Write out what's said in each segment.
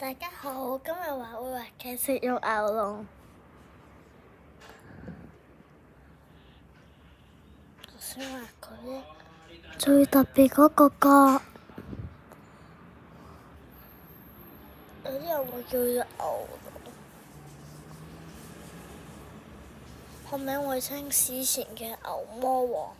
大家好，今日會畫嘅食肉牛龍。我想畫佢最特別嗰個角，有啲人會叫做牛龍，學名為清史前嘅牛魔王。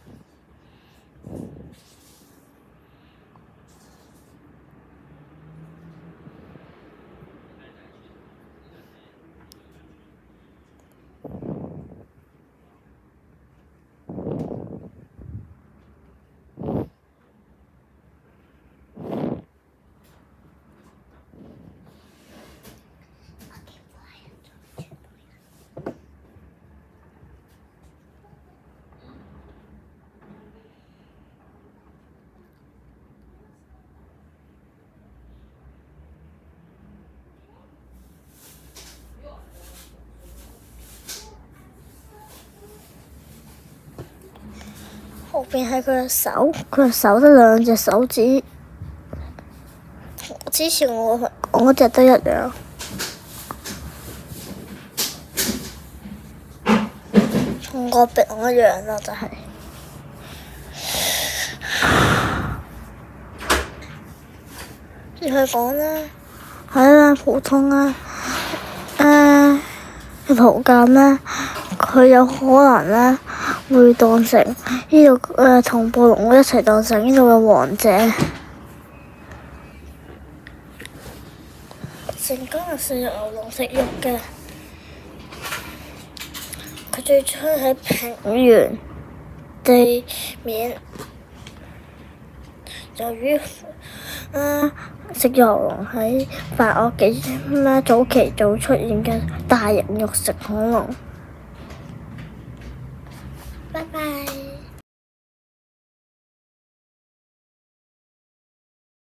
後邊係佢嘅手，佢嘅手得兩隻手指。之前我嗰隻都一樣，同個鼻一樣啦，就係。你去講啦，係啦，普通啦，圖鑑咧，佢有可能咧會當成呢度同暴龍一齊當成呢度嘅王者。成功係食肉牛龍食肉嘅，佢最初喺平原地面，由於食肉牛龍喺白堊紀早期就出現嘅大型肉食恐龍。拜拜。